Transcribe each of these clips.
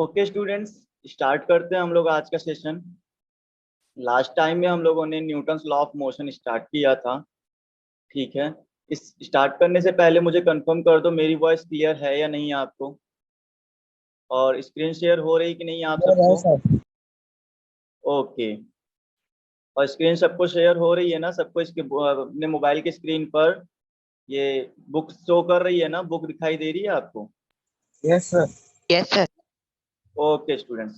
Okay students, start करते हैं हम लोग आज का सेशन। लास्ट टाइम में हम लोगों ने Newton's law of motion start किया था। ठीक है, इस स्टार्ट करने से पहले मुझे कंफर्म कर दो मेरी वॉइस क्लियर है या नहीं आपको, और स्क्रीन शेयर हो रही कि नहीं आप सबको। ओके, और स्क्रीन सबको शेयर हो रही है ना, सबको इसके अपने मोबाइल की स्क्रीन पर ये बुक शो कर रही है ना, बुक दिखाई दे रही है आपको। Yes sir. Yes sir. Okay students,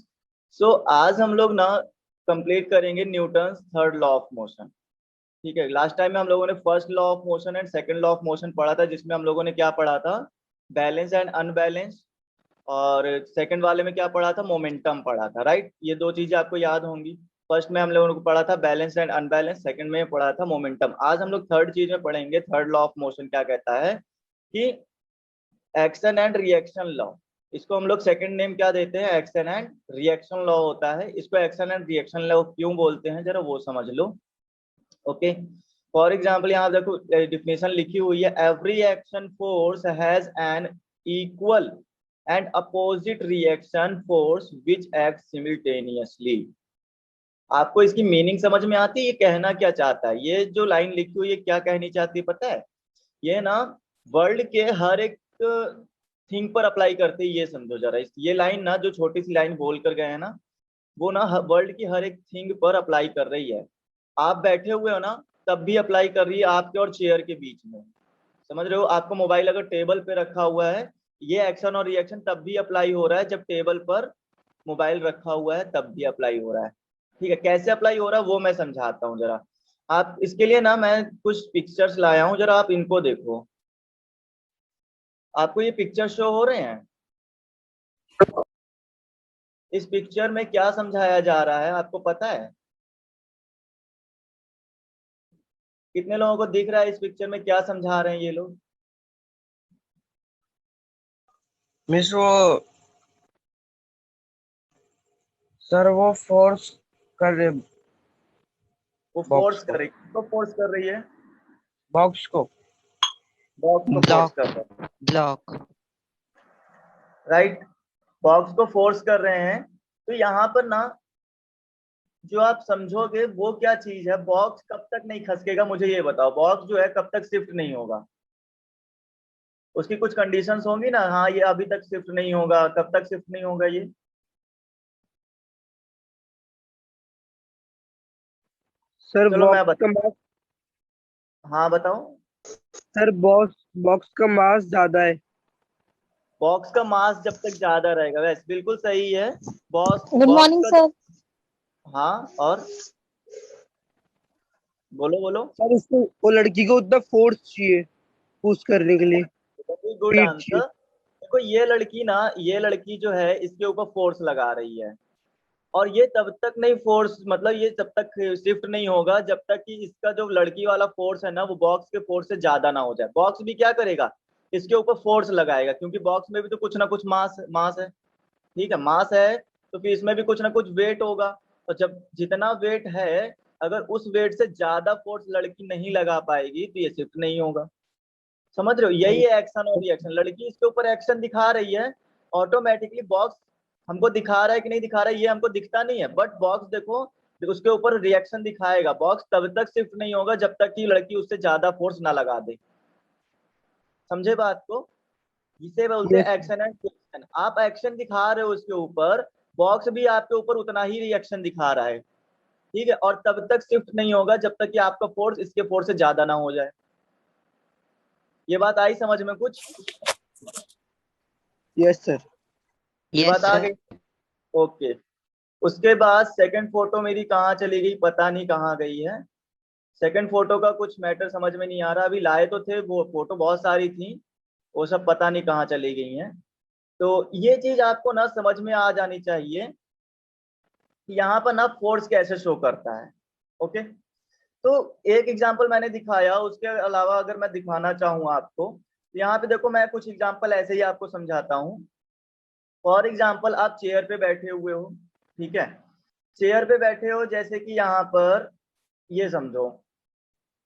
so आज हम लोग ना कंप्लीट करेंगे Newton's third law of motion. ठीक है, लास्ट टाइम में हम लोगों ने first law of motion and second law of motion पढ़ा था, जिसमें हम लोगों ने क्या पढ़ा था, बैलेंस एंड अनबैलेंस। और सेकंड वाले में क्या पढ़ा था, मोमेंटम पढ़ा था। राइट, ये दो चीजें आपको याद होंगी। फर्स्ट में हम लोगों को पढ़ा था बैलेंस एंड अनबैलेंस, सेकंड में पढ़ा था मोमेंटम। आज हम लोग थर्ड चीज में पढ़ेंगे, थर्ड लॉ ऑफ मोशन क्या कहता है कि एक्शन एंड रिएक्शन लॉ। इसको हम लोग सेकंड नेम क्या देते हैं, एक्शन एंड रिएक्शन लॉ होता है। इसको एक्शन एंड रिएक्शन लॉ क्यों बोलते हैं जरा वो समझ लो। ओके, फॉर एग्जाम्पल यहाँ देखो डिफिनेशन लिखी हुई है, every action force has an equal and opposite reaction force which act simultaneously. आपको इसकी मीनिंग समझ में आती है, ये कहना क्या चाहता है, ये जो लाइन लिखी हुई है क्या कहनी चाहती है पता है। ये ना वर्ल्ड के हर एक थिंग पर अप्लाई करते हैं, ये समझो जरा। ये लाइन ना जो छोटी सी लाइन बोल कर गए हैं ना, वो ना वर्ल्ड की हर एक थिंग पर अप्लाई कर रही है। आप बैठे हुए हो ना, तब भी अप्लाई कर रही है आपके और चेयर के बीच में। समझ रहे हो, आपको मोबाइल अगर टेबल पे रखा हुआ है, ये एक्शन और रिएक्शन तब भी अप्लाई हो रहा है जब टेबल पर मोबाइल रखा हुआ है, तब भी अप्लाई हो रहा है। ठीक है, कैसे अप्लाई हो रहा है वो मैं समझाता हूँ जरा। आप इसके लिए ना मैं कुछ पिक्चर्स लाया हूँ, जरा आप इनको देखो। आपको ये पिक्चर शो हो रहे हैं। इस पिक्चर में क्या समझाया जा रहा है आपको पता है? कितने लोगों को दिख रहा है इस पिक्चर में क्या समझा रहे हैं ये लोग? मिस वो फोर्स कर रहे वो बॉक्स फोर्स को कर रही है, तो फोर्स कर रही है, बॉक्स को बॉक्स को फोर्स कर रहे हैं। ब्लॉक। राइट, बॉक्स को फोर्स कर रहे हैं। तो यहाँ पर ना जो आप समझोगे वो क्या चीज है, बॉक्स कब तक नहीं खसकेगा मुझे ये बताओ। बॉक्स जो है कब तक शिफ्ट नहीं होगा, उसकी कुछ कंडीशंस होंगी ना। हाँ, ये अभी तक शिफ्ट नहीं होगा, कब तक शिफ्ट नहीं होगा ये? सर चलो मैं बॉक्स का बता, मास हाँ बताओ। सर बॉक्स का मास ज्यादा है। बॉक्स का मास जब तक ज्यादा रहेगा, वैसे बिल्कुल सही है। बॉक्स गुड बॉक्स मॉर्निंग का सर। हाँ, और बोलो बोलो। सर उसको वो लड़की को उतना फोर्स चाहिए पुश करने के लिए, वेरी गुड स्पीड आंसर। चाहिए। देखो ये लड़की ना, ये लड़की जो है इसके ऊपर फोर्स लगा रही है, और ये तब तक नहीं फोर्स, मतलब ये तब तक शिफ्ट नहीं होगा जब तक कि इसका जो लड़की वाला फोर्स है ना, वो बॉक्स के फोर्स से ज्यादा ना हो जाए। बॉक्स भी क्या करेगा, इसके ऊपर फोर्स लगाएगा, क्योंकि बॉक्स में भी तो कुछ ना कुछ मास मास है। ठीक है, मास है तो फिर इसमें भी कुछ ना कुछ वेट होगा। और जब जितना वेट है, अगर उस वेट से ज्यादा फोर्स लड़की नहीं लगा पाएगी तो ये शिफ्ट नहीं होगा। समझ रहे हो, यही है एक्शन और रिएक्शन। लड़की इसके ऊपर एक्शन दिखा रही है, ऑटोमेटिकली बॉक्स हमको दिखा रहा है कि नहीं दिखा रहा है ये हमको दिखता नहीं है, बट बॉक्स देखो उसके ऊपर रिएक्शन दिखाएगा। बॉक्स तब तक शिफ्ट नहीं होगा जब तक कि लड़की उससे ज्यादा फोर्स ना लगा दे। समझे बात को? इसे बोलते यस हैं एक्शन एंड रिएक्शन। आप एक्शन दिखा रहे हो उसके ऊपर, बॉक्स भी आपके ऊपर उतना ही रिएक्शन दिखा रहा है। ठीक है, और तब तक शिफ्ट नहीं होगा जब तक कि आपका फोर्स इसके फोर्स से ज्यादा ना हो जाए। ये बात आई समझ में कुछ? Yes sir. ये यस बात आ सर। गई? ओके, उसके बाद सेकंड फोटो मेरी कहाँ चली गई, पता नहीं कहाँ गई है। सेकंड फोटो का कुछ मैटर समझ में नहीं आ रहा। अभी लाए तो थे, वो फोटो बहुत सारी थी, वो सब पता नहीं कहाँ चली गई हैं। तो ये चीज आपको ना समझ में आ जानी चाहिए कि यहाँ पर ना फोर्स कैसे शो करता है। ओके, तो एक एग्जांपल मैंने दिखाया, उसके अलावा अगर मैं दिखाना चाहूँ आपको, तो यहाँ पे देखो मैं कुछ एग्जांपल ऐसे ही आपको समझाता हूँ। फॉर एग्जांपल आप चेयर पे बैठे हुए हो, ठीक है, चेयर पे बैठे हो, जैसे कि यहाँ पर ये समझो,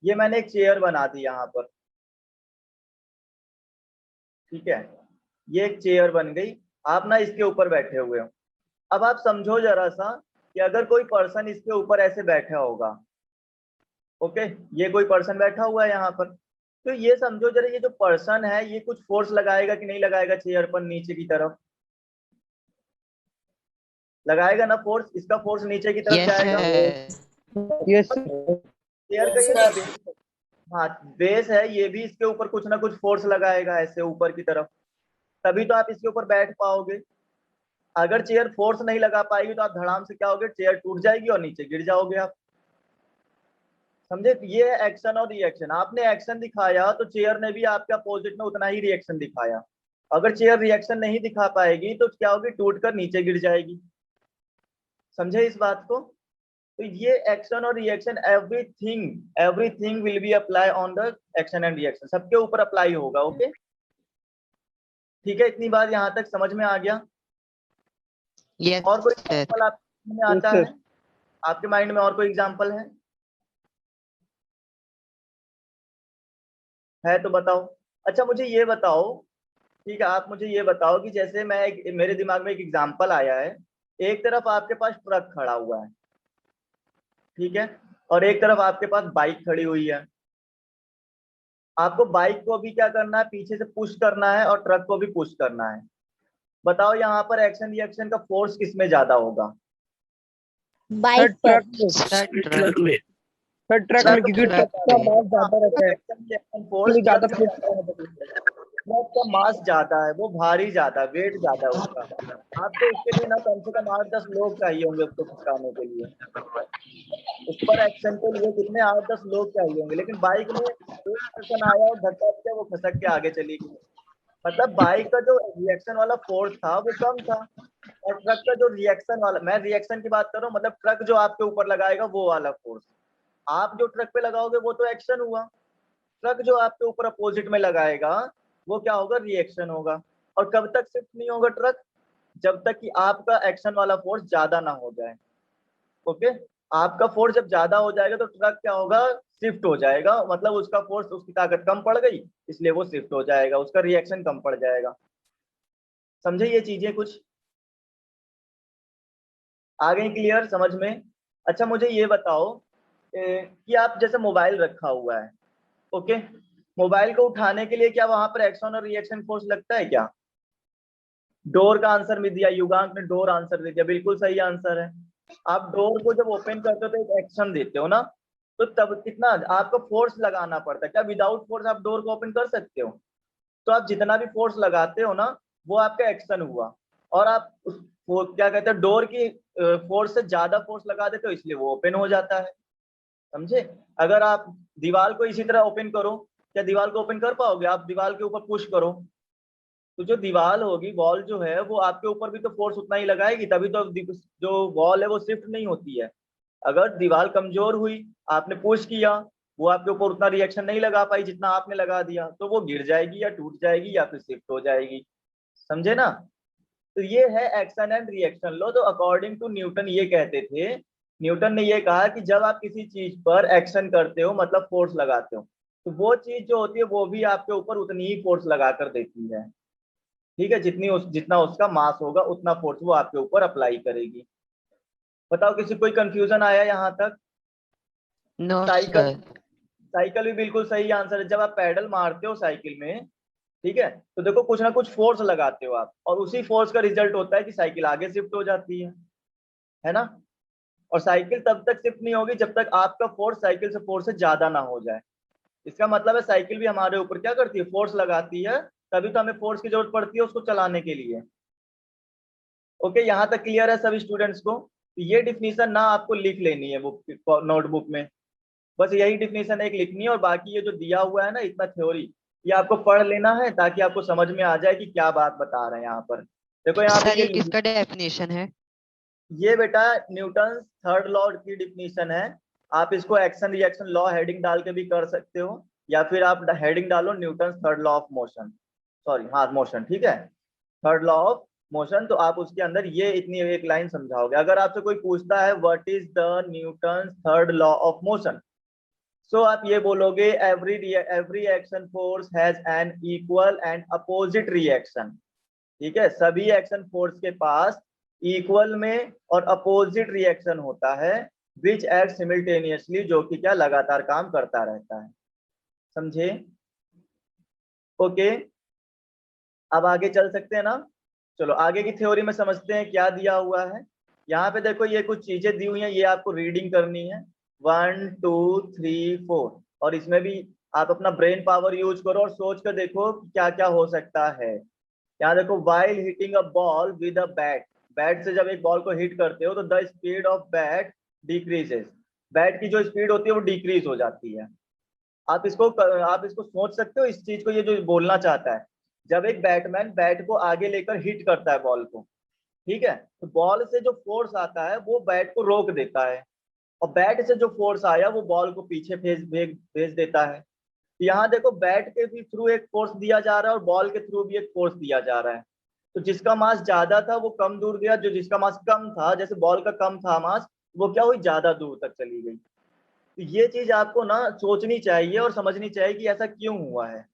ये मैंने एक चेयर बना दी यहाँ पर। ठीक है, ये एक चेयर बन गई। आप ना इसके ऊपर बैठे हुए हो। अब आप समझो जरा सा कि अगर कोई पर्सन इसके ऊपर ऐसे बैठा होगा, ओके, ये कोई पर्सन बैठा हुआ है यहाँ पर, तो ये समझो जरा ये जो पर्सन है ये कुछ फोर्स लगाएगा कि नहीं लगाएगा चेयर पर नीचे की तरफ? लगाएगा ना फोर्स, इसका फोर्स नीचे की तरफ यस जाएगा। सर। यस चेयर का ये जो बेस, हाँ बेस है, ये भी इसके ऊपर कुछ ना कुछ फोर्स लगाएगा ऐसे ऊपर की तरफ, तभी तो आप इसके ऊपर बैठ पाओगे। अगर चेयर फोर्स नहीं लगा पाएगी तो आप धड़ाम से क्या होगे, चेयर टूट जाएगी और नीचे गिर जाओगे आप। समझे? ये एक्शन और रिएक्शन, आपने एक्शन दिखाया तो चेयर ने भी आपके अपोजिट में उतना ही रिएक्शन दिखाया। अगर चेयर रिएक्शन नहीं दिखा पाएगी तो क्या होगी, टूट कर नीचे गिर जाएगी। समझे इस बात को? तो ये एक्शन और reaction, everything everything will be apply on the action and reaction, सबके ऊपर अप्लाई होगा। ओके ठीक है, इतनी बात यहाँ तक समझ में आ गया? यस और कोई सर। एग्जाम्पल आपके में आता सर। है? आपके माइंड में और कोई एग्जाम्पल है तो बताओ। अच्छा मुझे ये बताओ, ठीक है, आप मुझे ये बताओ कि जैसे मेरे दिमाग में एक एग्जाम्पल आया है, एक तरफ आपके पास ट्रक खड़ा हुआ है, ठीक है, और एक तरफ आपके पास बाइक खड़ी हुई है। आपको बाइक को भी क्या करना है, पीछे से पुश करना है और ट्रक को भी पुश करना है। बताओ यहाँ पर एक्शन रिएक्शन का फोर्स किसमें ज्यादा होगा? सर बाइक पर। ट्रक में। सर ट्रक में। सर ट्रक में, क्योंकि ट्रक का मास ज्यादा रहता है, एक्शन रिएक्शन फोर्स इसलिए ज्यादा ट्रक का मास ज्यादा है, वो भारी ज्यादा, वेट ज्यादा है उसका। आपको उसके लिए ना कम से कम 8-10 लोग चाहिए होंगे उसको खिसकाने के लिए। उस पर एक्शन के लिए कितने 8-10 लोग चाहिए होंगे, लेकिन बाइक में एक पर्सन आया और धक्का दिया, वो खसक के आगे चली गई। मतलब बाइक का जो रिएक्शन वाला फोर्स था वो कम था, और ट्रक का जो रिएक्शन वाला, मैं रिएक्शन की बात कर रहा हूँ, मतलब ट्रक जो आपके ऊपर लगाएगा वो वाला फोर्स, आप जो ट्रक पे लगाओगे वो तो एक्शन हुआ, ट्रक जो आपके ऊपर अपोजिट में लगाएगा वो क्या होगा, रिएक्शन होगा। और कब तक शिफ्ट नहीं होगा ट्रक? जब तक कि आपका एक्शन वाला फोर्स ज्यादा ना हो जाए। ओके, आपका फोर्स जब ज्यादा हो जाएगा तो ट्रक क्या होगा, शिफ्ट हो जाएगा, मतलब उसका फोर्स, उसकी ताकत कम पड़ गई, इसलिए वो शिफ्ट हो जाएगा, उसका रिएक्शन कम पड़ जाएगा। समझे ये चीजें कुछ आ गई क्लियर समझ में? अच्छा मुझे ये बताओ कि आप जैसे मोबाइल रखा हुआ है, ओके, मोबाइल को उठाने के लिए क्या वहां पर एक्शन और रिएक्शन फोर्स लगता है क्या? डोर का आंसर भी दिया, युगांक ने डोर आंसर दे दिया, बिल्कुल सही आंसर है। आप डोर को जब ओपन करते हो तो एक एक्शन देते हो ना, तो तब कितना आपको फोर्स लगाना पड़ता है? क्या विदाउट फोर्स आप डोर को ओपन कर सकते हो? तो आप जितना भी फोर्स लगाते हो ना, वो आपका एक्शन हुआ, और आप वो क्या कहते हैं, डोर की फोर्स से ज्यादा फोर्स लगा देते हो, इसलिए वो ओपन हो जाता है। समझे? अगर आप दीवार को इसी तरह ओपन करो, क्या दीवार को ओपन कर पाओगे? आप दीवार के ऊपर पुश करो तो जो दीवार होगी, वॉल जो है, वो आपके ऊपर भी तो फोर्स उतना ही लगाएगी, तभी तो जो वॉल है वो शिफ्ट नहीं होती है। अगर दीवार कमजोर हुई, आपने पुश किया, वो आपके ऊपर उतना रिएक्शन नहीं लगा पाई जितना आपने लगा दिया, तो वो गिर जाएगी या टूट जाएगी या फिर शिफ्ट हो जाएगी। समझे ना? तो ये है एक्शन एंड रिएक्शन लो। तो अकॉर्डिंग टू न्यूटन ये कहते थे, न्यूटन ने ये कहा कि जब आप किसी चीज पर एक्शन करते हो, मतलब फोर्स लगाते हो, तो वो चीज जो होती है वो भी आपके ऊपर उतनी ही फोर्स लगा कर देती है। ठीक है, जितना उसका मास होगा उतना फोर्स वो आपके ऊपर अप्लाई करेगी। बताओ किसी कोई कंफ्यूजन आया यहाँ तक? No cycle, sir. साइकिल भी बिल्कुल सही आंसर है। जब आप पैडल मारते हो साइकिल में, ठीक है, तो देखो कुछ ना कुछ फोर्स लगाते हो आप, और उसी फोर्स का रिजल्ट होता है कि साइकिल आगे शिफ्ट हो जाती है ना? और साइकिल तब तक शिफ्ट नहीं होगी जब तक आपका फोर्स साइकिल से फोर्स से ज्यादा ना हो जाए। इसका मतलब है साइकिल भी हमारे ऊपर क्या करती है, फोर्स लगाती है, तभी तो हमें फोर्स की जरूरत पड़ती है उसको चलाने के लिए। ओके, यहाँ तक क्लियर है सभी स्टूडेंट्स को? तो ये डिफिनीशन ना आपको लिख लेनी है वो नोटबुक में, बस यही डिफिनीशन एक लिखनी है, और बाकी ये जो दिया हुआ है ना इतना थ्योरी, ये आपको पढ़ लेना है ताकि आपको समझ में आ जाए कि क्या बात बता रहे हैं यहाँ पर। देखो यहाँ पे सर ये किसका डेफिनेशन है? ये बेटा न्यूटन थर्ड लॉ की डिफिनीशन है। आप इसको एक्शन रिएक्शन लॉ हेडिंग डाल के भी कर सकते हो, या फिर आप हेडिंग डालो Newton third law of motion, sorry हाँ मोशन, ठीक है, थर्ड लॉ ऑफ मोशन, तो आप उसके अंदर ये इतनी एक लाइन समझाओगे। अगर आपसे कोई पूछता है what is the Newton third law of motion, so आप ये बोलोगे every action force has an equal and opposite reaction. ठीक है, सभी एक्शन फोर्स के पास इक्वल में और अपोजिट रिएक्शन होता है विच एक्ट सिमिल्टेनियसली, जो कि क्या लगातार काम करता रहता है। समझे? ओके, अब आगे चल सकते हैं ना। चलो आगे की थ्योरी में समझते हैं क्या दिया हुआ है। यहाँ पे देखो ये कुछ चीजें दी हुई हैं, ये आपको रीडिंग करनी है 1 2 3 4, और इसमें भी आप अपना ब्रेन पावर यूज करो और सोच कर देखो कि क्या क्या हो सकता है। यहाँ देखो, while hitting a ball with a bat, bat से जब एक बॉल को हिट करते हो तो the speed of bat decreases, bat की जो स्पीड होती है वो डिक्रीज हो जाती है। आप इसको सोच सकते हो इस चीज को, ये जो बोलना चाहता है, जब एक बैटमैन बैट को आगे लेकर हिट करता है बॉल को, ठीक है, तो बॉल से जो फोर्स आता है वो बैट को रोक देता है, और बैट से जो फोर्स आया वो बॉल को पीछे भेज देता है। यहाँ देखो, बैट के भी थ्रू एक फोर्स दिया जा रहा है और बॉल के थ्रू भी एक फोर्स दिया जा रहा है। तो जिसका मास ज्यादा था वो कम दूर गया, जो जिसका मास कम था, जैसे बॉल का कम था मास, वो क्या हुई, ज्यादा दूर तक चली गई। तो ये चीज आपको ना सोचनी चाहिए और समझनी चाहिए कि ऐसा क्यों हुआ है।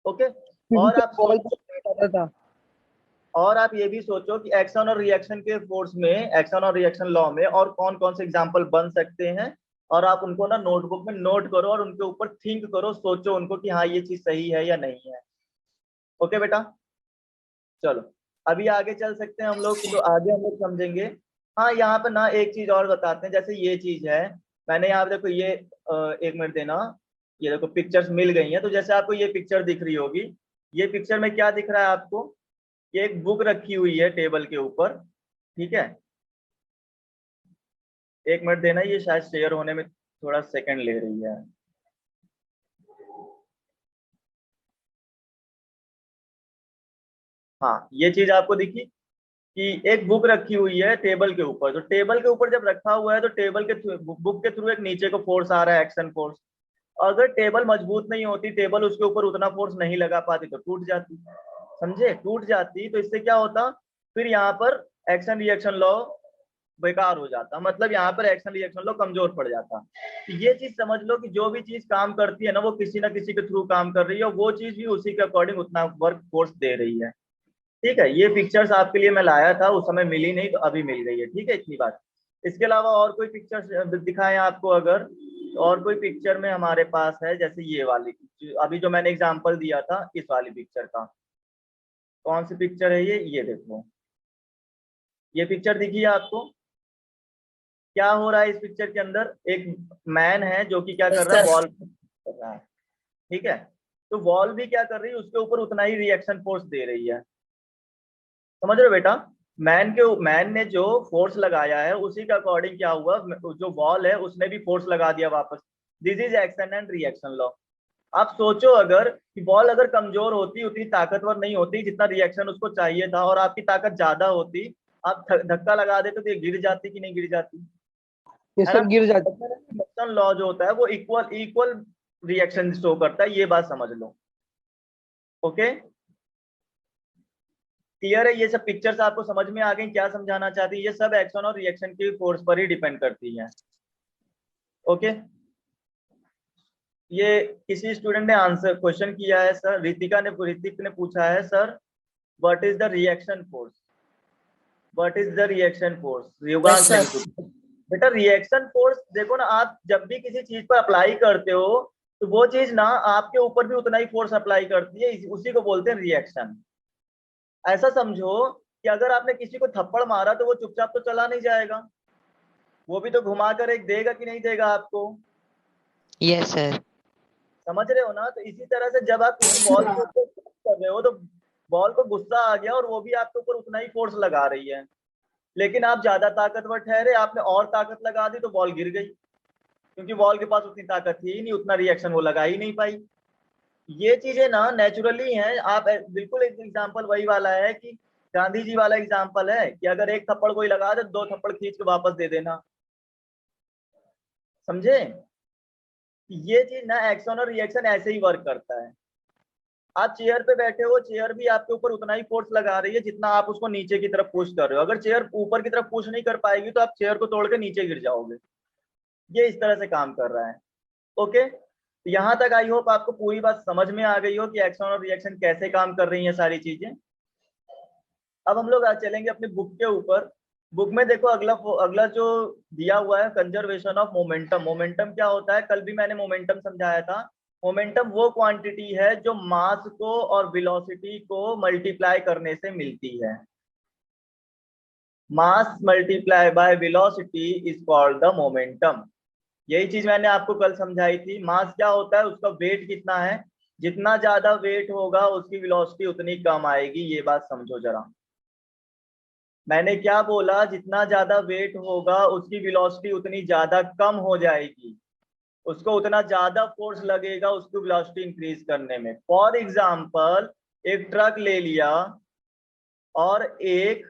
ओके, और आप बॉल सोचो, आता था। और आप ये भी सोचो कि एक्शन और रिएक्शन के फोर्स में, एक्शन और रिएक्शन लॉ में और कौन कौन से एग्जांपल बन सकते हैं, और आप उनको ना नोटबुक में नोट करो और उनके ऊपर थिंक करो, सोचो उनको कि हाँ ये चीज सही है या नहीं है। ओके बेटा, चलो अभी आगे चल सकते हैं हम लोग, तो आगे हम लोग समझेंगे। हाँ, यहाँ पे ना एक चीज और बताते हैं, जैसे ये चीज है, मैंने यहाँ पे देखो ये एक मिनट देना, ये देखो पिक्चर्स मिल गई हैं, तो जैसे आपको ये पिक्चर दिख रही होगी, ये पिक्चर में क्या दिख रहा है आपको, ये एक बुक रखी हुई है टेबल के ऊपर, ठीक है, एक मिनट देना, ये शायद शेयर होने में थोड़ा सेकंड ले रही है। हाँ, ये चीज आपको दिखी कि एक बुक रखी हुई है टेबल के ऊपर, तो टेबल के ऊपर जब रखा हुआ है तो टेबल के बुक के थ्रू एक नीचे को फोर्स आ रहा है, एक्शन फोर्स। अगर टेबल मजबूत नहीं होती, टेबल उसके ऊपर उतना फोर्स नहीं लगा पाती तो टूट जाती, समझे, टूट जाती, तो इससे क्या होता, फिर यहाँ पर एक्शन रिएक्शन लॉ बेकार हो जाता, मतलब यहाँ पर एक्शन रिएक्शन लॉ कमजोर पड़ जाता। तो ये चीज समझ लो कि जो भी चीज काम करती है ना, वो किसी ना किसी के थ्रू काम कर रही है, और वो चीज भी उसी के अकॉर्डिंग उतना वर्क फोर्स दे रही है। ठीक है, ये पिक्चर्स आपके लिए मैं लाया था, उस समय मिली नहीं तो अभी मिल गई है, ठीक है, इतनी बात। इसके अलावा और कोई पिक्चर दिखाएं आपको अगर, तो और कोई पिक्चर में हमारे पास है, जैसे ये वाली, अभी जो मैंने एग्जांपल दिया था इस वाली पिक्चर का, कौन सी पिक्चर है ये देखो, ये पिक्चर दिखी है आपको, क्या हो रहा है इस पिक्चर के अंदर, एक मैन है जो कि क्या कर रहा है, बॉल कर रहा है, ठीक है, तो बॉल भी क्या कर रही है, उसके ऊपर उतना ही रिएक्शन फोर्स दे रही है। समझ रहे हो बेटा, मैन ने जो फोर्स लगाया है उसी के अकॉर्डिंग क्या हुआ, जो बॉल है उसने भी फोर्स लगा दिया वापस। This is action and reaction law. आप सोचो अगर कि बॉल अगर कमजोर होती, उतनी ताकतवर नहीं होती जितना रिएक्शन उसको चाहिए था, और आपकी ताकत ज्यादा होती, आप धक्का लगा देते तो ये गिर जाती कि नहीं गिर जाती, ये है ना। सर गिर जाता। रिएक्शन लॉ जो होता है वो इक्वल इक्वल रिएक्शन शो करता है, ये बात समझ लो। ओके, क्लियर है, ये सब पिक्चर्स आपको समझ में आ गई, क्या समझाना चाहती है, ये सब एक्शन और रिएक्शन की फोर्स पर ही डिपेंड करती है। ओके, ये किसी स्टूडेंट ने आंसर क्वेश्चन किया है सर, ऋतिक ने पूछा है sir, what is the reaction force, what is the reaction force, Yogansh ने भी पूछा। बेटा रिएक्शन फोर्स देखो ना, आप जब भी किसी चीज पर अप्लाई करते हो तो वो चीज ना आपके ऊपर भी उतना ही फोर्स अप्लाई करती है, उसी को बोलते हैं रिएक्शन। ऐसा समझो कि अगर आपने किसी को थप्पड़ मारा तो वो चुपचाप तो चला नहीं जाएगा, वो भी तो घुमा कर एक देगा कि नहीं देगा आपको, Yes, sir. समझ रहे हो ना। तो इसी तरह से जब आप किसी बॉल के ऊपर कर रहे हो तो बॉल को गुस्सा आ गया और वो भी आपके ऊपर उतना ही फोर्स लगा रही है, लेकिन आप ज्यादा ताकतवर ठहरे, आपने और ताकत लगा दी तो बॉल गिर गई, क्योंकि बॉल के पास उतनी ताकत थी ही नहीं, उतना रिएक्शन वो लगा ही नहीं पाई। ये चीजें ना नेचुरली हैं, आप बिल्कुल एक एग्जांपल वही वाला है कि गांधी जी वाला एग्जांपल है कि अगर एक थप्पड़ कोई लगा दे, 2 थप्पड़ खींच के वापस दे देना, समझे। ये चीज ना एक्शन और रिएक्शन ऐसे ही वर्क करता है। आप चेयर पे बैठे हो, चेयर भी आपके ऊपर उतना ही फोर्स लगा रही है जितना आप उसको नीचे की तरफ पुश कर रहे हो, अगर चेयर ऊपर की तरफ पुश नहीं कर पाएगी तो आप चेयर को तोड़ के नीचे गिर जाओगे। ये इस तरह से काम कर रहा है। ओके, यहाँ तक आई होप आपको पूरी बात समझ में आ गई हो कि एक्शन और रिएक्शन कैसे काम कर रही है सारी चीजें। अब हम लोग आज चलेंगे अपनी बुक के ऊपर। बुक में देखो अगला अगला जो दिया हुआ है कंजर्वेशन ऑफ मोमेंटम। मोमेंटम क्या होता है, कल भी मैंने मोमेंटम समझाया था। मोमेंटम वो क्वांटिटी है जो मास को और वेलोसिटी को मल्टीप्लाई करने से मिलती है। मास multiply by velocity is called the momentum. यही चीज मैंने आपको कल समझाई थी। मास क्या होता है, उसका वेट कितना है, जितना ज्यादा वेट होगा उसकी वेलोसिटी उतनी कम आएगी। ये बात समझो जरा, मैंने क्या बोला, जितना ज्यादा वेट होगा उसकी वेलोसिटी उतनी ज्यादा कम हो जाएगी, उसको उतना ज्यादा फोर्स लगेगा उसकी वेलोसिटी इंक्रीज करने में। फॉर एग्जांपल एक ट्रक ले लिया और एक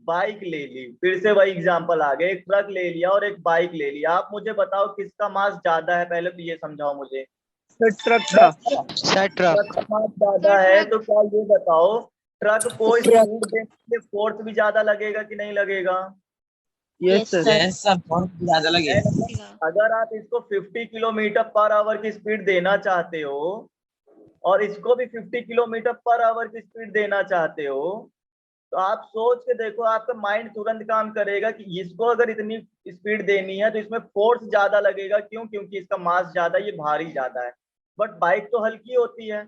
बाइक ले ली, फिर से वही एग्जांपल आ गया, एक ट्रक ले लिया और एक बाइक ले लिया। आप मुझे बताओ किसका मास ज्यादा है, पहले तो ये समझाओ मुझे। सर ट्रक का। Sir, truck. ट्रक का मास ज्यादा है, तो क्या ये बताओ ट्रक को स्पीड देने के फोर्स भी ज्यादा लगेगा कि नहीं लगेगा? Yes sir. सर बहुत ज्यादा लगे। अगर आप इसको 50 किलोमीटर पर आवर की स्पीड देना चाहते हो और इसको भी 50 किलोमीटर पर आवर की स्पीड देना चाहते हो, तो आप सोच के देखो, आपका माइंड तुरंत काम करेगा कि इसको अगर इतनी स्पीड देनी है तो इसमें फोर्स ज्यादा लगेगा। क्यों? क्योंकि इसका मास ज्यादा, ये भारी ज्यादा है। बट बाइक तो हल्की होती है,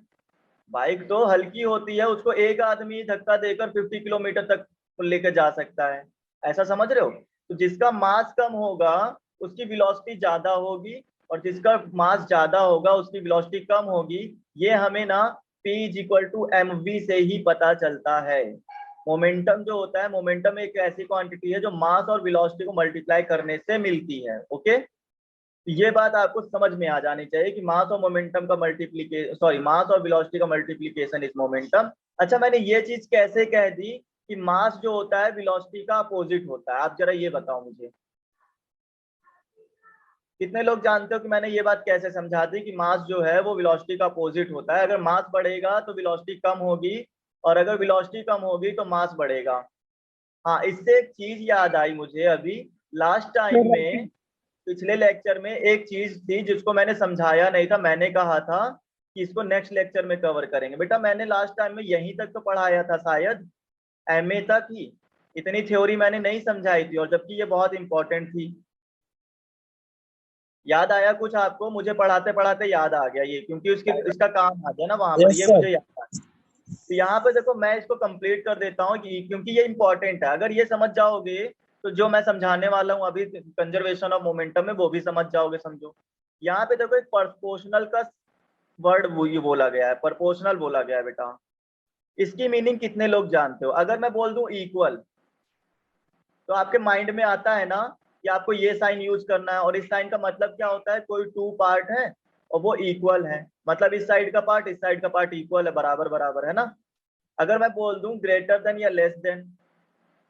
बाइक तो हल्की होती है, उसको एक आदमी धक्का देकर 50 किलोमीटर तक लेकर जा सकता है। ऐसा समझ रहे हो? तो जिसका मास कम होगा उसकी वेलोसिटी ज्यादा होगी, और जिसका मास ज्यादा होगा उसकी वेलोसिटी कम होगी। ये हमें ना P is equal to mv से ही पता चलता है। मोमेंटम जो होता है, मोमेंटम एक ऐसी क्वांटिटी है जो मास और वेलोसिटी को मल्टीप्लाई करने से मिलती है। ओके, ये बात आपको समझ में आ जानी चाहिए कि मास और मोमेंटम का मल्टीप्लीकेशन, सॉरी, मास और वेलोसिटी का मल्टीप्लीकेशन इज मोमेंटम। अच्छा, मैंने ये चीज कैसे कह दी कि मास जो होता है वेलोसिटी का अपोजिट होता है? आप जरा ये बताओ मुझे, कितने लोग जानते हो कि मैंने ये बात कैसे समझा दी कि मास जो है वो वेलोसिटी का अपोजिट होता है। अगर मास बढ़ेगा तो वेलोसिटी कम होगी, और अगर वेलोसिटी कम होगी तो मास बढ़ेगा। हाँ, इससे एक चीज याद आई मुझे अभी, लास्ट टाइम में पिछले लेक्चर में एक चीज थी जिसको मैंने समझाया नहीं था। मैंने कहा था कि इसको नेक्स्ट लेक्चर में कवर करेंगे। बेटा मैंने लास्ट टाइम में यहीं तक तो पढ़ाया था, शायद एमए तक ही, इतनी थ्योरी मैंने नहीं समझाई थी, और जबकि ये बहुत इंपॉर्टेंट थी। याद आया कुछ आपको? मुझे पढ़ाते पढ़ाते याद आ गया ये, क्योंकि उसके इसका काम आ गया ना वहां पर, ये मुझे याद आ। तो यहाँ पे देखो मैं इसको कंप्लीट कर देता हूँ क्योंकि ये इंपॉर्टेंट है। अगर ये समझ जाओगे तो जो मैं समझाने वाला हूँ अभी कंजर्वेशन ऑफ मोमेंटम में, वो भी समझ जाओगे। समझो, यहाँ पे देखो एक प्रोपोर्शनल का वर्ड ये बोला गया है, प्रोपोर्शनल बोला गया है बेटा। इसकी मीनिंग कितने लोग जानते हो? अगर मैं बोल दूं इक्वल, तो आपके माइंड में आता है ना कि आपको ये साइन यूज करना है, और इस साइन का मतलब क्या होता है, कोई टू पार्ट है और वो इक्वल है, मतलब इस साइड का पार्ट इस साइड का पार्ट इक्वल है, बराबर बराबर है ना। अगर मैं बोल दूं ग्रेटर देन या लेस देन,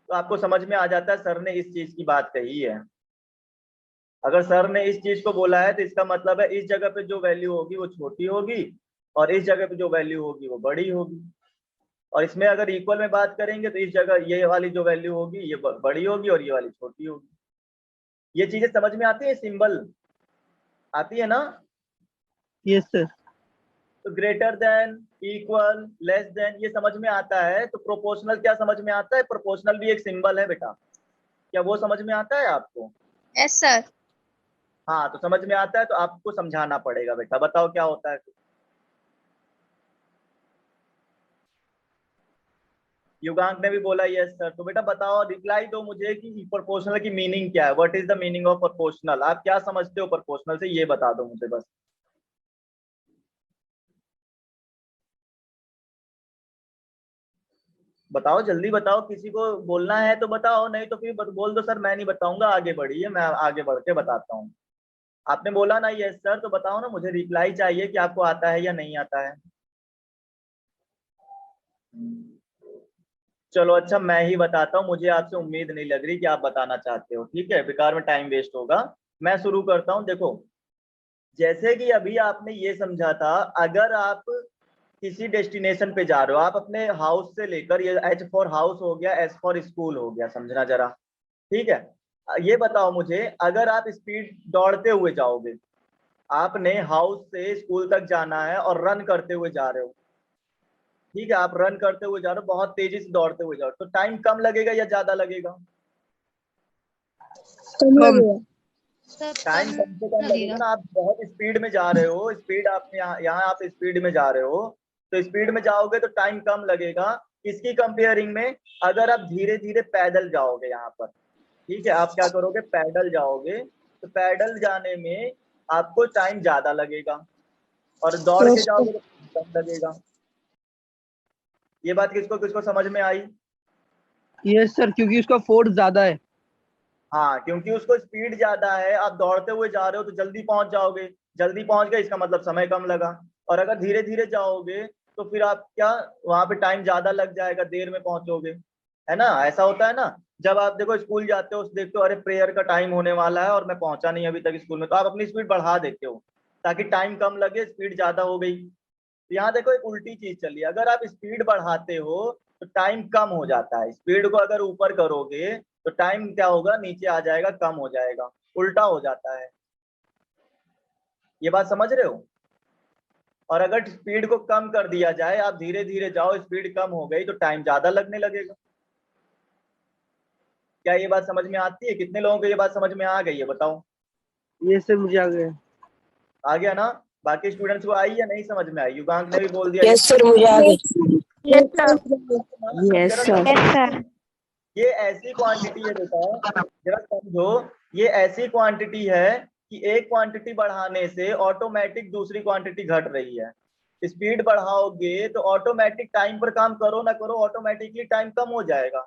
तो आपको समझ में आ जाता है सर ने इस चीज की बात कही है। अगर सर ने इस चीज को बोला है तो इसका मतलब है इस जगह पे जो वैल्यू होगी वो छोटी होगी, और इस जगह पे जो वैल्यू होगी वो बड़ी होगी। और इसमें अगर इक्वल में बात करेंगे तो इस जगह ये वाली जो वैल्यू होगी ये बड़ी होगी और ये वाली छोटी होगी। ये चीजें समझ में आती है? सिंबल आती है ना? Yes sir. तो greater than, equal, less than, ये समझ में आता है। तो प्रोपोर्शनल क्या समझ में आता है? प्रोपोर्शनल भी एक सिंबल है बेटा, क्या वो समझ में आता है आपको? Yes sir. हाँ, तो समझ में आता है तो आपको समझाना पड़ेगा बेटा। बताओ क्या होता है? युगांक ने भी बोला यस सर। तो बेटा बताओ, रिप्लाई दो मुझे कि प्रोपोर्शनल की मीनिंग क्या है। What is the meaning of proportional? आप क्या समझते हो प्रोपोर्शनल से, ये बता दो मुझे बस। बताओ, जल्दी बताओ, किसी को बोलना है तो बताओ, नहीं तो फिर बोल दो सर मैं नहीं बताऊंगा, आगे बढ़िए, मैं आगे बढ़ के बताता हूँ। आपने बोला ना यस सर, तो बताओ ना, मुझे रिप्लाई चाहिए कि आपको आता है या नहीं आता है। चलो अच्छा, मैं ही बताता हूँ, मुझे आपसे उम्मीद नहीं लग रही कि आप बताना चाहते हो, ठीक है, बेकार में टाइम वेस्ट होगा। मैं शुरू करता हूँ। देखो, जैसे कि अभी आपने ये समझा था, अगर आप किसी डेस्टिनेशन पे जा रहे हो, आप अपने हाउस से लेकर, ये H फॉर हाउस हो गया, S फॉर स्कूल हो गया, समझना जरा, ठीक है। ये बताओ मुझे, अगर आप स्पीड दौड़ते हुए जाओगे, आपने हाउस से स्कूल तक जाना है और रन करते हुए जा रहे हो, ठीक है, आप रन करते हुए जा रहे हो, बहुत तेजी से दौड़ते हुए जा रहे हो, तो टाइम कम लगेगा या ज्यादा लगेगा? कम। टाइम कम से कम लगेगा ना। आप बहुत स्पीड में जा रहे हो, स्पीड आप यहाँ आप स्पीड में जा रहे हो, तो स्पीड में जाओगे तो टाइम कम लगेगा। इसकी कंपेयरिंग में अगर आप धीरे धीरे पैदल जाओगे यहाँ पर, ठीक है, आप क्या करोगे, पैदल जाओगे, तो पैदल जाने में आपको टाइम ज्यादा लगेगा, और दौड़ के जाओगे तो कम लगेगा। ये बात किसको किसको समझ में आई? यस सर, क्योंकि उसका फोर्स ज्यादा है। हाँ, क्योंकि उसको स्पीड ज्यादा है, आप दौड़ते हुए जा रहे हो तो जल्दी पहुंच जाओगे, जल्दी पहुंच गए इसका मतलब समय कम लगा। और अगर धीरे धीरे जाओगे तो फिर आप क्या, वहां पे टाइम ज्यादा लग जाएगा, देर में पहुंचोगे, है ना? ऐसा होता है ना, जब आप देखो स्कूल जाते हो, देखते हो अरे प्रेयर का टाइम होने वाला है और मैं पहुंचा नहीं अभी तक स्कूल में, तो आप अपनी स्पीड बढ़ा देते हो ताकि टाइम कम लगे, स्पीड ज्यादा हो गई। तो यहाँ देखो एक उल्टी चीज चल रही है, अगर आप स्पीड बढ़ाते हो तो टाइम कम हो जाता है, स्पीड को अगर ऊपर करोगे तो टाइम क्या होगा, नीचे आ जाएगा, कम हो जाएगा, उल्टा हो जाता है। ये बात समझ रहे हो? और अगर स्पीड को कम कर दिया जाए, आप धीरे धीरे जाओ, स्पीड कम हो गई तो टाइम ज्यादा लगने लगेगा। क्या ये बात समझ में आती है? कितने लोगों को ये बात समझ में आ गई है, बताओ? यस सर, मुझे आ गया। आ गया ना? बाकी स्टूडेंट्स को आई या नहीं समझ में आई? युगांक ने भी बोल दिया यस सर, मुझे आ गई। जरा यस सर। समझो, ये ऐसी क्वांटिटी है बेटा, जरा समझो, ये ऐसी क्वांटिटी है कि एक क्वांटिटी बढ़ाने से ऑटोमेटिक दूसरी क्वांटिटी घट रही है। स्पीड बढ़ाओगे तो ऑटोमेटिक टाइम पर काम करो ना करो, ऑटोमेटिकली टाइम कम हो जाएगा।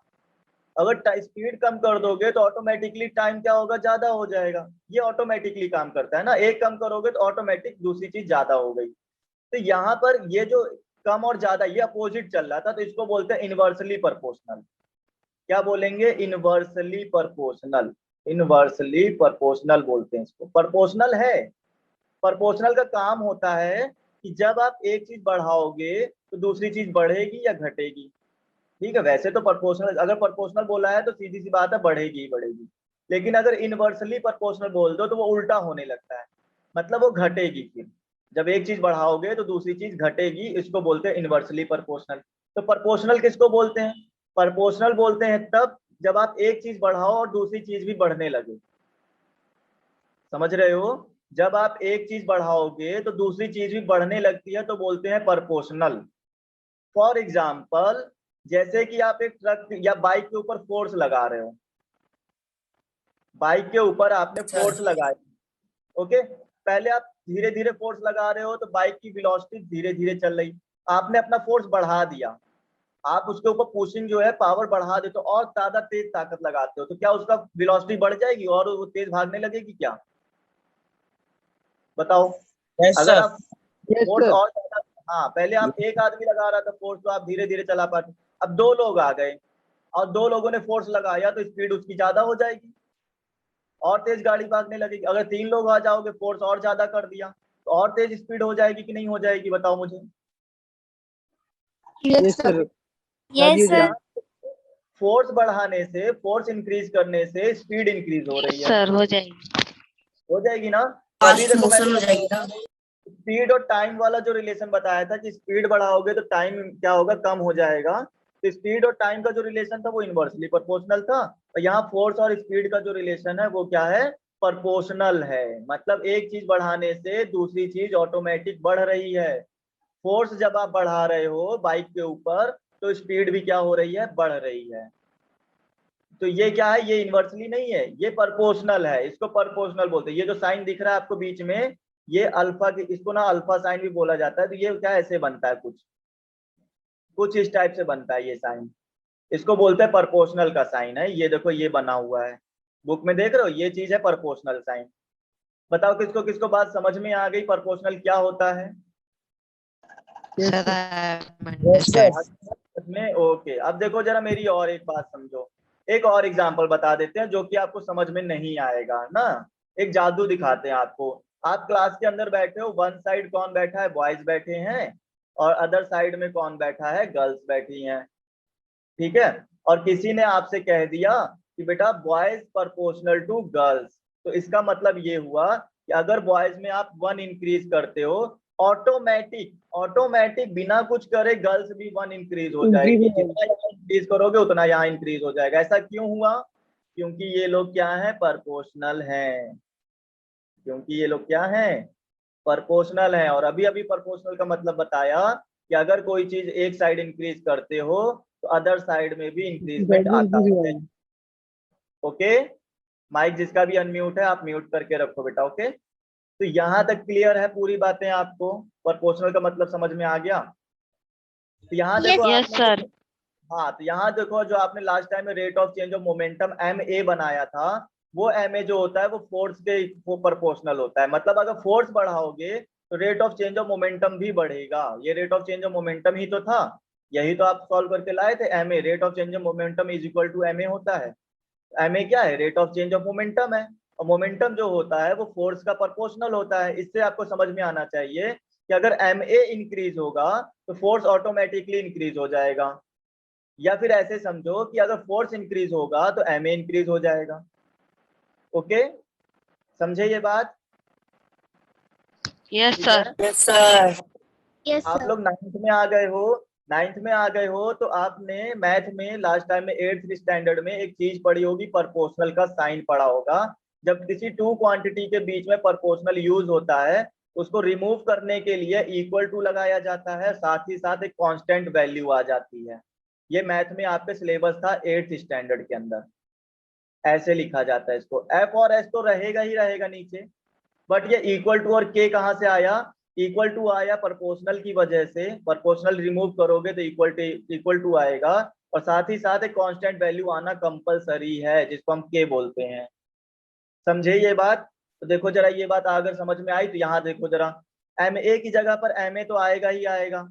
अगर स्पीड कम कर दोगे तो ऑटोमेटिकली टाइम क्या होगा, ज्यादा हो जाएगा। ये ऑटोमेटिकली काम करता है ना, एक कम करोगे तो ऑटोमेटिक दूसरी चीज ज्यादा हो गई। तो यहाँ पर ये जो कम और ज्यादा, ये अपोजिट चल रहा था, तो इसको बोलते हैं इनवर्सली प्रोपोर्शनल। क्या बोलेंगे? Inversely proportional. इनवर्सली प्रोपोर्शनल बोलते हैं इसको। प्रोपोर्शनल है, प्रोपोर्शनल का काम होता है कि जब आप एक चीज बढ़ाओगे तो दूसरी चीज बढ़ेगी या घटेगी। ठीक है, वैसे तो प्रोपोर्शनल, अगर प्रोपोर्शनल बोला है तो सीधी सी बात है, बढ़ेगी ही बढ़ेगी। लेकिन अगर इनवर्सली प्रोपोर्शनल बोल दो तो वो उल्टा होने लगता है, मतलब वो घटेगी। फिर जब एक चीज बढ़ाओगे तो दूसरी चीज घटेगी, इसको बोलते हैं इनवर्सली प्रोपोर्शनल। तो प्रोपोर्शनल किसको बोलते हैं? प्रोपोर्शनल बोलते हैं तब जब आप एक चीज बढ़ाओ और दूसरी चीज भी बढ़ने लगे। समझ रहे हो? जब आप एक चीज बढ़ाओगे तो दूसरी चीज भी बढ़ने लगती है, तो बोलते हैं प्रोपोर्शनल। फॉर एग्जाम्पल, जैसे कि आप एक ट्रक या बाइक के ऊपर फोर्स लगा रहे हो, बाइक के ऊपर आपने फोर्स लगाया, ओके, पहले आप धीरे धीरे फोर्स लगा रहे हो तो बाइक की वेलोसिटी धीरे धीरे चल रही, आपने अपना फोर्स बढ़ा दिया, आप उसके ऊपर पुशिंग जो है पावर बढ़ा देते हो और ज्यादा तेज ताकत लगाते हो, तो क्या उसका वेलोसिटी बढ़ जाएगी और वो तेज भागने लगेगी क्या? बताओ। यस अगर सर। आप यस फोर्स सर। और ज्यादा, हाँ, पहले आप एक आदमी लगा रहा था फोर्स तो आप धीरे धीरे चला पाते, अब दो लोग आ गए और दो लोगों ने फोर्स लगाया तो स्पीड उसकी ज्यादा हो जाएगी और तेज गाड़ी भागने लगेगी। अगर तीन लोग आ जाओगे, फोर्स और ज्यादा कर दिया, तो और तेज स्पीड हो जाएगी कि नहीं हो जाएगी, बताओ मुझे? Yes sir. Yes sir. Force बढ़ाने से, फोर्स इंक्रीज करने से स्पीड इंक्रीज हो रही है, सर हो जाएगी। हो जाएगी ना? तो अभी फास्ट देखो मोशन हो मैंने जाएगी ना। स्पीड और टाइम वाला जो रिलेशन बताया था कि स्पीड बढ़ाओगे तो टाइम क्या होगा, कम हो जाएगा, तो स्पीड और टाइम का जो रिलेशन था वो इनवर्सली प्रोपोर्शनल था, और यहाँ फोर्स और स्पीड का जो रिलेशन है वो क्या है, प्रोपोर्शनल है। मतलब एक चीज बढ़ाने से दूसरी चीज ऑटोमेटिक बढ़ रही है। फोर्स जब आप बढ़ा रहे हो बाइक के ऊपर तो स्पीड भी क्या हो रही है, बढ़ रही है। तो ये क्या है, ये इनवर्सली नहीं है, ये प्रोपोर्शनल है, इसको प्रोपोर्शनल बोलते हैं। ये जो साइन दिख रहा है आपको बीच में, ये अल्फा की, इसको ना अल्फा साइन भी बोला जाता है। तो ये क्या ऐसे बनता है, कुछ कुछ इस टाइप से बनता है ये साइन, इसको बोलते हैं प्रोपोर्शनल का साइन है। ये देखो ये बना हुआ है, बुक में देख रहे हो, ये चीज है प्रोपोर्शनल साइन। बताओ किसको किसको बात समझ में आ गई, प्रोपोर्शनल क्या होता है? Sir I understand. में ओके। अब देखो जरा मेरी और एक बात समझो, एक और एग्जांपल बता देते हैं जो कि आपको समझ में नहीं आएगा ना। एक जादू दिखाते हैं आपको। आप क्लास के अंदर बैठे हो, वन साइड कौन बैठा है, बॉयज बैठे हैं, और अदर साइड में कौन बैठा है, गर्ल्स बैठी हैं, ठीक है। और किसी ने आपसे कह दिया कि बेटा बॉयज प्रोपोर्शनल टू गर्ल्स, तो इसका मतलब ये हुआ कि अगर बॉयज में आप 1 इंक्रीज करते हो ऑटोमेटिक बिना कुछ करे गर्ल्स भी 1 इंक्रीज हो जाएगी। जितना यहाँ इंक्रीज करोगे उतना यहाँ इंक्रीज हो जाएगा। ऐसा क्यों हुआ? क्योंकि ये लोग क्या है, प्रपोर्शनल हैं। क्योंकि ये लोग क्या है, प्रपोर्शनल है। और अभी अभी प्रपोर्शनल का मतलब बताया कि अगर कोई चीज एक साइड इंक्रीज करते हो तो अदर साइड में भी इंक्रीजमेंट आता है। ओके, माइक जिसका भी अनम्यूट है आप म्यूट करके रखो बेटा। ओके, तो यहाँ तक क्लियर है पूरी बातें आपको? प्रपोर्शनल का मतलब समझ में आ गया? तो यहाँ देखो यस आपने सर। हाँ, तो यहाँ देखो जो आपने लास्ट टाइम में rate of change of momentum MA बनाया था, वो MA जो होता है वो फोर्स के वो प्रोपोर्शनल होता है। मतलब अगर फोर्स बढ़ाओगे तो rate of change of momentum भी बढ़ेगा। ये rate of change of momentum ही तो था, यही तो आप सॉल्व करके लाए थे। MA rate of change of momentum is equal to MA होता है। MA क्या है, rate of change of momentum है। और मोमेंटम जो होता है वो फोर्स का प्रोपोर्शनल होता है। इससे आपको समझ में आना चाहिए कि अगर MA इंक्रीज होगा तो फोर्स ऑटोमेटिकली इंक्रीज हो जाएगा। या फिर ऐसे समझो कि अगर फोर्स इंक्रीज होगा तो MA इंक्रीज हो जाएगा। ओके, समझे ये बात? यस ठीक सर। है। Yes sir. आप लोग 9th में आ गए हो। 9th में आ गए हो तो आपने मैथ में लास्ट टाइम में 8th स्टैंडर्ड में एक चीज पढ़ी होगी, प्रोपोर्शनल का साइन पढ़ा होगा। जब किसी टू क्वांटिटी के बीच में प्रोपोर्शनल यूज होता है, उसको रिमूव करने के लिए इक्वल टू लगाया जाता है, साथ ही साथ एक कांस्टेंट वैल्यू आ जाती है। ये मैथ में आपके सिलेबस था 8th स्टैंडर्ड के अंदर। ऐसे लिखा जाता है इसको। F और S तो रहेगा ही रहेगा नीचे, बट ये इक्वल टू और के कहाँ से आया? इक्वल टू आया प्रोपोर्शनल की वजह से। प्रोपोर्शनल रिमूव करोगे तो इक्वल टू आएगा, और साथ ही साथ एक कांस्टेंट वैल्यू आना कंपलसरी है जिसको हम के बोलते हैं। समझे ये बात? तो देखो जरा, ये बात अगर समझ में आई तो यहाँ देखो जरा, MA की जगह पर MA तो आएगा ही आएगा,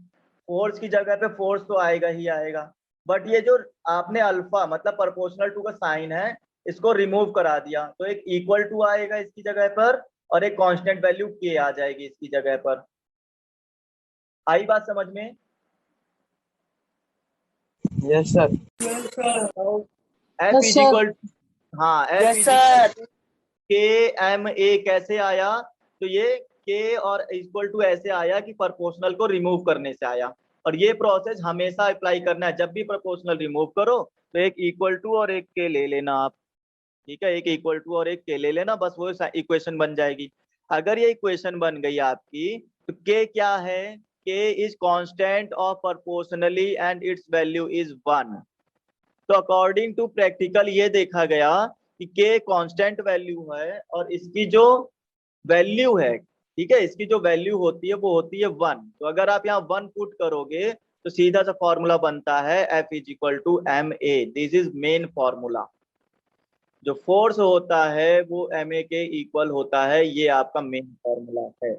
फोर्स की जगह पे फोर्स तो आएगा ही आएगा। बट ये जो आपने अल्फा मतलब प्रोपोर्शनल टू का साइन है, इसको रिमूव करा दिया तो एक इक्वल टू आएगा इसकी जगह पर, और एक कांस्टेंट वैल्यू के आ जाएगी इसकी जगह पर। आई बात समझ में? Yes sir. F is equal, हाँ F इज के एम ए कैसे आया? तो ये के और इक्वल टू ऐसे आया कि प्रोपोर्शनल को रिमूव करने से आया। और ये प्रोसेस हमेशा अप्लाई करना है। जब भी प्रोपोर्शनल रिमूव करो तो एक इक्वल टू और एक के ले लेना आप। ठीक है, एक इक्वल टू और एक के ले लेना, बस वो इक्वेशन बन जाएगी। अगर ये इक्वेशन बन गई आपकी तो के क्या है? के is constant of proportionally and it's value is 1। तो अकॉर्डिंग टू प्रैक्टिकल ये देखा गया कि के कांस्टेंट वैल्यू है और इसकी जो वैल्यू है, ठीक है, इसकी जो वैल्यू होती है वो होती है 1। तो अगर आप यहाँ 1 पुट करोगे तो सीधा सा फॉर्मूला बनता है F is equal to MA। This is main formula. जो फोर्स होता है वो MA के इक्वल होता है, ये आपका मेन फॉर्मूला है।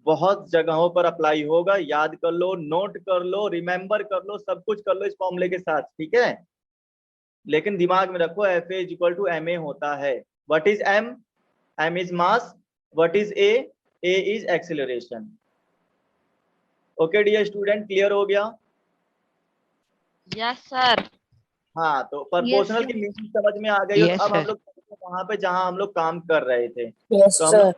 बहुत जगहों पर अप्लाई होगा, याद कर लो, नोट कर लो, रिमेंबर कर लो, सब कुछ कर लो इस फॉर्मूले के साथ। ठीक है, लेकिन दिमाग में रखो FA is equal to MA होता है। What is M? M is mass. What is A? A is acceleration. Okay dear student, clear हो गया? Yes sir. हाँ, तो प्रोपोर्शनल की मीनिंग समझ में आ गई हो। Yes, तो अब हम sir. लोग वहां पे जहां हम लोग काम कर रहे थे, यस तो हम सर। लोग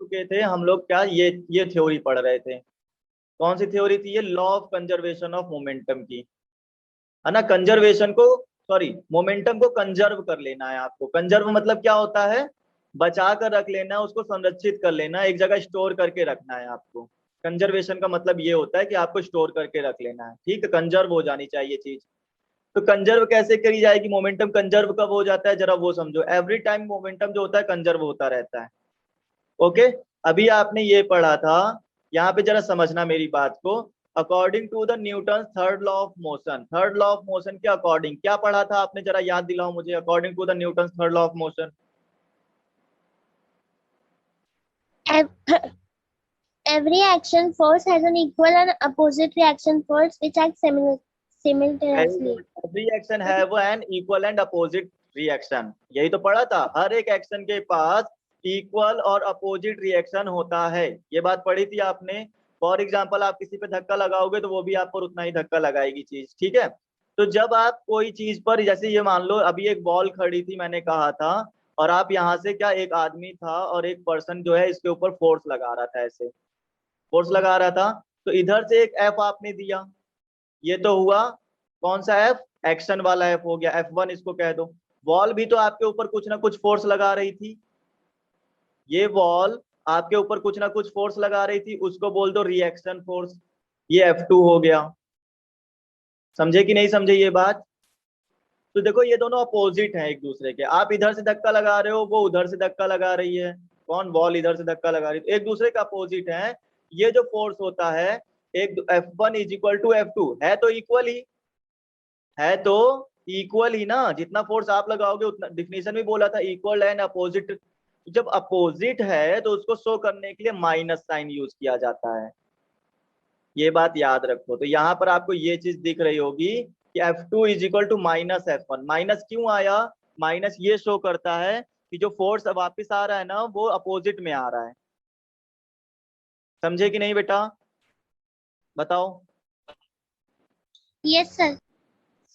चुके थे, हम लोग क्या ये थ्योरी पढ़ रहे थे। कौन सी थ्योरी थी ये? Law of conservation of momentum की, है ना। कंजर्वेशन को, सॉरी, मोमेंटम को कंजर्व कर लेना है आपको। कंजर्व मतलब क्या होता है? बचा कर रख लेना, उसको संरक्षित कर लेना, एक जगह स्टोर करके रखना है आपको। कंजर्वेशन का मतलब ये होता है कि आपको स्टोर करके रख लेना है। ठीक है, कंजर्व हो जानी चाहिए चीज। तो कंजर्व कैसे करी जाएगी? मोमेंटम कंजर्व कब हो जाता है जरा वो समझो। एवरी टाइम मोमेंटम जो होता है कंजर्व होता रहता है। ओके, अभी आपने ये पढ़ा था, यहाँ पे जरा समझना मेरी बात को। According to the Newton third law of motion, third law of motion के अकॉर्डिंग क्या पढ़ा था आपने? जरा याद दिलाओ मुझे। According to the Newton third law of motion, Every action force has an equal and opposite reaction force which act simultaneously. Every action have an equal and opposite reaction. यही तो पढ़ा था, हर एक एक्शन के पास इक्वल और opposite reaction होता है। ये बात पढ़ी थी आपने। फॉर एग्जाम्पल, आप किसी पे धक्का लगाओगे तो वो भी आप पर उतना ही धक्का लगाएगी चीज। ठीक है, तो जब आप कोई चीज पर, जैसे ये मान लो अभी एक बॉल खड़ी थी, मैंने कहा था और आप यहाँ से क्या, एक आदमी था और एक पर्सन जो है इसके ऊपर फोर्स लगा रहा था, ऐसे फोर्स लगा रहा था, तो इधर से एक एफ आपने दिया, ये तो हुआ कौन सा एफ, एक्शन वाला एफ हो गया, F1 इसको कह दो। वॉल भी तो आपके ऊपर कुछ ना कुछ फोर्स लगा रही थी, ये वॉल आपके ऊपर कुछ ना कुछ फोर्स लगा रही थी, उसको बोल दो रिएक्शन फोर्स, ये F2 हो गया। समझे कि नहीं समझे ये बात? तो देखो ये दोनों अपोजिट हैं एक दूसरे के, आप इधर से धक्का लगा रहे हो, वो उधर से धक्का लगा रही है, कौन, वॉल इधर से धक्का लगा रही है, तो एक दूसरे का अपोजिट है। ये जो फोर्स होता है, एक F1 is equal to F2, है तो इक्वल ही, है तो इक्वल ही ना, जितना फोर्स आप लगाओगे उतना, डिफिनीशन भी बोला था इक्वल एंड अपोजिट, जब अपोजिट है तो उसको शो करने के लिए माइनस साइन यूज किया जाता है, ये बात याद रखो। तो यहाँ पर आपको ये चीज दिख रही होगी कि F2 is equal to minus F1, minus क्यों आया, माइनस ये शो करता है कि जो फोर्स वापिस आ रहा है ना वो अपोजिट में आ रहा है। समझे कि नहीं बेटा, बताओ? Yes, sir.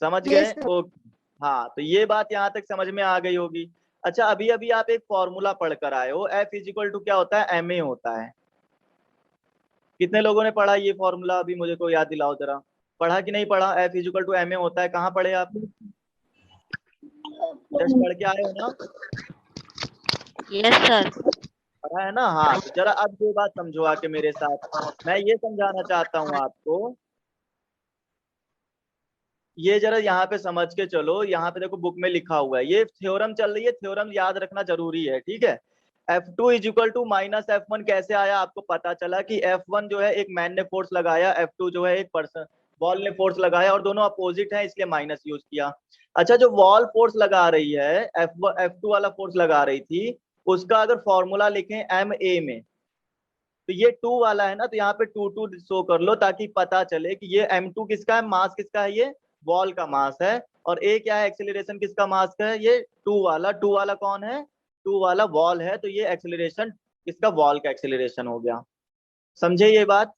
समझ Yes, गए? sir. ओके, हाँ, तो ये बात यहाँ तक समझ में आ गई होगी। अच्छा, अभी अभी आप एक फॉर्मूला पढ़ कर आए हो, F इज इक्वल टू क्या होता है, MA होता है। कितने लोगों ने पढ़ा ये फॉर्मूला, अभी मुझे को याद दिलाओ जरा, पढ़ा कि नहीं पढ़ा? F is equal to MA होता है, कहाँ पढ़े आप? जस्ट पढ़ के आए हो ना? Yes, sir. पढ़ा है ना? हाँ, तो जरा अब ये बात समझो आके मेरे साथ, मैं ये समझाना चाहता हूँ आपको, ये जरा यहाँ पे समझ के चलो। यहाँ पे देखो बुक में लिखा हुआ है, ये थ्योरम चल रही है, थ्योरम याद रखना जरूरी है, ठीक है? F2 is equal to minus F1 कैसे आया, आपको पता चला कि F1 जो है एक मैन ने फोर्स लगाया, F2 जो है एक पर्सन, वॉल ने फोर्स लगाया, और दोनों अपोजिट है इसलिए माइनस यूज किया। अच्छा, जो वॉल फोर्स लगा रही है, F2 वाला फोर्स लगा रही थी, उसका अगर फॉर्मूला लिखें MA में, तो ये 2 वाला है ना, तो यहाँ पे 2 शो कर लो ताकि पता चले कि ये M2 किसका है, मास किसका है, ये वॉल का मास है, और A क्या है, एक्सेलरेशन किसका मास का है, ये 2 वाला कौन है, 2 वाला वॉल है, तो ये एक्सेलरेशन किसका, वॉल का एक्सेलरेशन हो गया। समझे ये बात?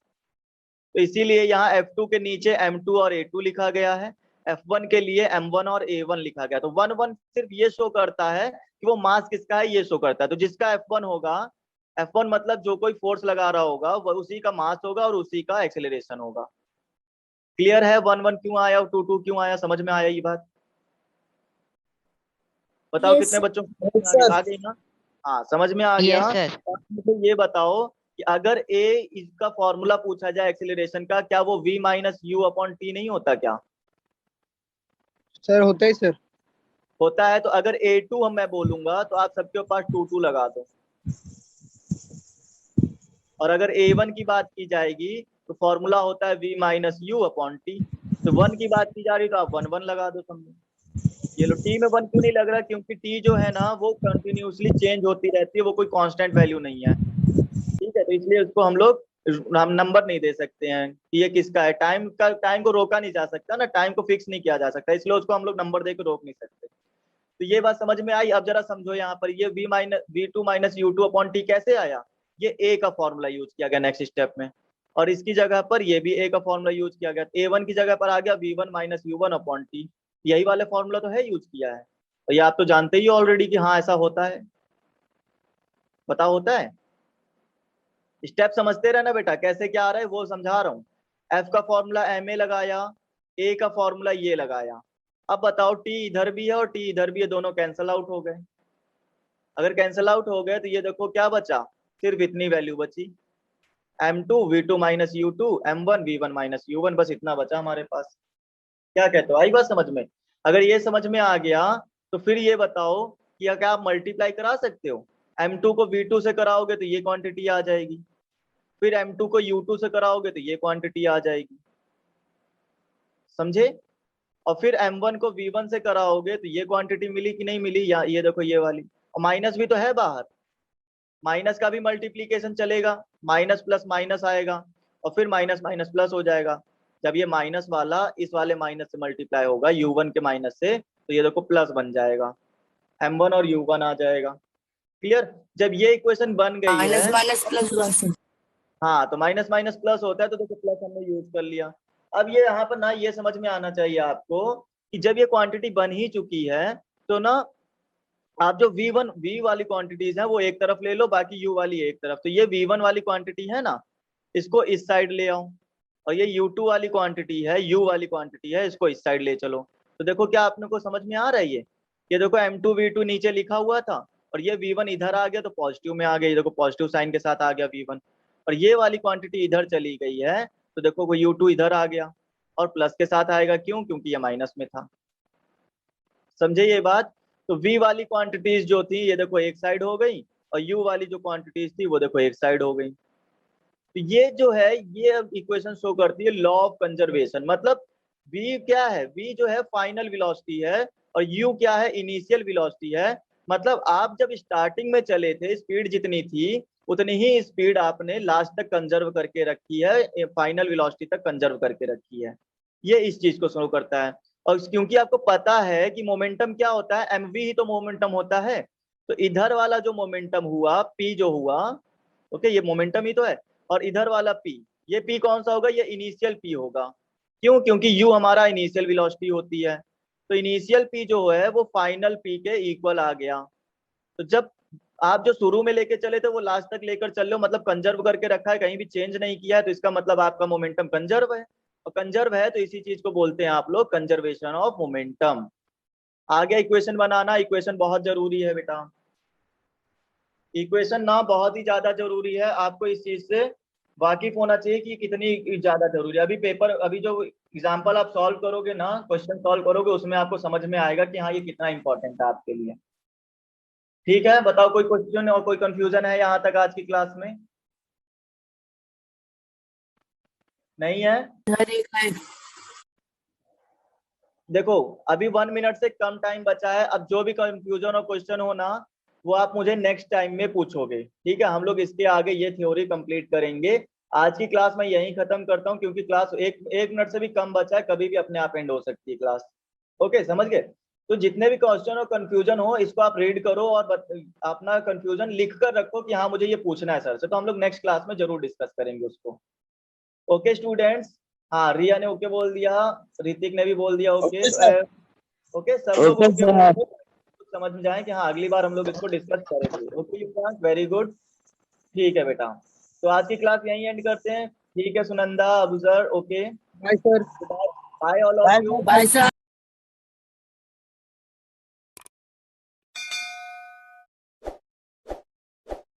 तो इसीलिए यहाँ F2 के नीचे M2 और A2 लिखा गया है, F1 के लिए M1 और A1 लिखा गया। तो 1 1 सिर्फ ये शो करता है कि वो मास किसका है, ये शो करता है। तो जिसका F1 होगा, F1 मतलब जो कोई फोर्स लगा रहा होगा वो उसी का मास होगा और उसी का एक्सेलरेशन होगा। क्लियर है? 1 1 क्यों आया और 2 2 क्यों आया, समझ में आया ये बात? बताओ Yes, कितने sir. बच्चों को समझ में आ गई ना? हाँ, समझ में आ गया। Yes, sir. और मुझे ये बताओ कि अगर ए इसका फॉर्मूला पूछा जाए एक्सेलरेशन का, क्या वो v minus you upon T नहीं होता क्या? सर होता है सर। होता है। तो अगर A2 मैं बोलूंगा तो आप सबके पास 2 2 लगा दो, और अगर A1 की बात की जाएगी तो फॉर्मूला होता है v minus you upon T. तो 1 की बात की जा रही तो आप 1 1 लगा दो, समझो। ये लो, टी में 1 क्यों नहीं लग रहा, क्योंकि टी जो है ना वो कंटिन्यूसली चेंज होती रहती है, वो कोई कांस्टेंट वैल्यू नहीं है, ठीक है? तो इसलिए उसको हम लोग नंबर नहीं दे सकते हैं कि ये किसका है। टाइम को रोका नहीं जा सकता ना, टाइम को फिक्स नहीं किया जा सकता, इसलिए उसको हम लोग नंबर दे के रोक नहीं सकते। तो ये बात समझ में आई? अब जरा समझो यहाँ पर, ये v2 minus U2 upon T कैसे आया, ये A का फॉर्मूला यूज किया गया नेक्स्ट स्टेप में, और इसकी जगह पर ये भी A का फॉर्मूला यूज किया गया। A1 की जगह पर आ गया v1 minus U1 upon T, यही वाले फॉर्मूला तो है यूज किया है, तो ये आप तो जानते ही ऑलरेडी कि हाँ ऐसा होता है। बताओ, होता है? स्टेप समझते रहना बेटा, कैसे क्या आ रहा है वो समझा रहा हूँ। F का फॉर्मूला MA लगाया, A का फॉर्मूला ये लगाया। अब बताओ T इधर भी है और T इधर भी है, दोनों कैंसल आउट हो गए। अगर कैंसल आउट हो गए तो ये देखो क्या बचा, सिर्फ इतनी वैल्यू बची, M2 V2 minus U2 M1 V1 minus U1, बस इतना बचा हमारे पास। क्या कहते हो, आई बात समझ में? अगर ये समझ में आ गया तो फिर ये बताओ कि क्या आप मल्टीप्लाई करा सकते हो? M2 को V2 से कराओगे तो ये क्वांटिटी आ जाएगी, फिर M2 को U2 से कराओगे तो ये क्वांटिटी आ जाएगी, समझे? और फिर M1 को V1 से कराओगे तो ये क्वांटिटी मिली कि नहीं मिली, या ये देखो ये वाली, और माइनस भी तो है बाहर, माइनस का भी मल्टीप्लीकेशन चलेगा, माइनस प्लस माइनस आएगा और फिर माइनस माइनस प्लस हो जाएगा। जब ये माइनस वाला इस वाले माइनस से मल्टीप्लाई होगा U1 के माइनस से, तो ये देखो प्लस बन जाएगा, M1 और U1 आ जाएगा। क्लियर? जब ये इक्वेशन बन गई है, माइनस प्लस हाँ, तो माइनस माइनस प्लस होता है, तो देखो प्लस हमने यूज कर लिया। अब ये यहाँ पर ना ये समझ में आना चाहिए आपको कि जब ये क्वांटिटी बन ही चुकी है तो ना आप जो V वाली क्वांटिटीज है वो एक तरफ ले लो, बाकी U वाली एक तरफ। तो ये V1 वाली क्वांटिटी है ना, इसको इस साइड ले आओ, और ये U2 वाली क्वांटिटी है, U वाली क्वांटिटी है, इसको इस साइड ले चलो। तो देखो क्या आपने को समझ में आ रहा है ये देखो M2 V2 नीचे लिखा हुआ था, और ये V1 इधर आ गया तो पॉजिटिव में आ गया, ये देखो पॉजिटिव साइन के साथ आ गया V1, और ये वाली क्वांटिटी इधर चली गई है, तो देखो वो U2 इधर आ गया और प्लस के साथ आएगा, क्यों? क्योंकि ये माइनस में था। समझे ये बात? तो V वाली क्वांटिटीज जो थी ये देखो एक साइड हो गई, और U वाली जो क्वांटिटीज थी वो देखो एक साइड हो गई। तो ये जो है ये इक्वेशन शो करती है लॉ ऑफ कंजर्वेशन। मतलब V क्या है? V जो है फाइनल वेलोसिटी है, और U क्या है? इनिशियल वेलोसिटी है। मतलब आप जब स्टार्टिंग में चले थे, स्पीड जितनी थी उतनी ही स्पीड आपने लास्ट तक कंजर्व करके रखी है, फाइनल वेलोसिटी तक कंजर्व करके रखी है। ये इस चीज को शो करता है। और क्योंकि आपको पता है कि मोमेंटम क्या होता है, mv ही तो मोमेंटम होता है, तो इधर वाला जो मोमेंटम हुआ p जो हुआ, ओके, ये मोमेंटम ही तो है, और इधर वाला p, ये p कौन सा होगा? ये इनिशियल p होगा। क्यों? क्योंकि u हमारा इनिशियल वेलोसिटी होती है, तो इनिशियल p जो है वो फाइनल p के इक्वल आ गया। तो जब आप जो शुरू में लेके चले थे वो लास्ट तक लेकर चल लो, मतलब कंजर्व करके रखा है, कहीं भी चेंज नहीं किया है, तो इसका मतलब आपका मोमेंटम कंजर्व है, और कंजर्व है तो इसी चीज को बोलते हैं आप लोग कंजर्वेशन ऑफ मोमेंटम। आगे इक्वेशन बनाना, इक्वेशन बहुत जरूरी है बेटा, इक्वेशन ना बहुत ही ज्यादा जरूरी है, आपको इस चीज से वाकिफ होना चाहिए कि कितनी ज्यादा जरूरी है। अभी जो एग्जाम्पल आप सॉल्व करोगे ना, क्वेश्चन सॉल्व करोगे, उसमें आपको समझ में आएगा कि हाँ ये कितना इंपॉर्टेंट है आपके लिए। ठीक है, बताओ कोई क्वेश्चन और कोई कंफ्यूजन है यहाँ तक आज की क्लास में? नहीं है? देखो अभी 1 मिनट से कम टाइम बचा है, अब जो भी कंफ्यूजन और क्वेश्चन हो ना वो आप मुझे नेक्स्ट टाइम में पूछोगे, ठीक है? हम लोग इसके आगे ये थ्योरी कंप्लीट करेंगे। आज की क्लास मैं यहीं खत्म करता हूँ, क्योंकि क्लास एक मिनट से भी कम बचा है, कभी भी अपने आप एंड हो सकती है क्लास। ओके, समझ गए? तो जितने भी क्वेश्चन और कंफ्यूजन हो इसको आप रीड करो, और अपना कंफ्यूजन लिख कर रखो कि हाँ मुझे ये पूछना है सर से, तो हम लोग नेक्स्ट क्लास में जरूर डिस्कस करेंगे उसको। Okay students? हाँ, रिया ने ओके बोल दिया, ऋतिक ने भी बोल दिया ओके। ओके, सब लोग ओके बोल दो, समझ में जाए कि हाँ अगली बार हम लोग इसको डिस्कस करेंगे। ओके युवराज, वेरी गुड, ठीक है बेटा। तो आज की क्लास यहीं एंड करते हैं, ठीक है? Sunanda, Abuzar, okay, bye sir. Bye all of you. Bye sir.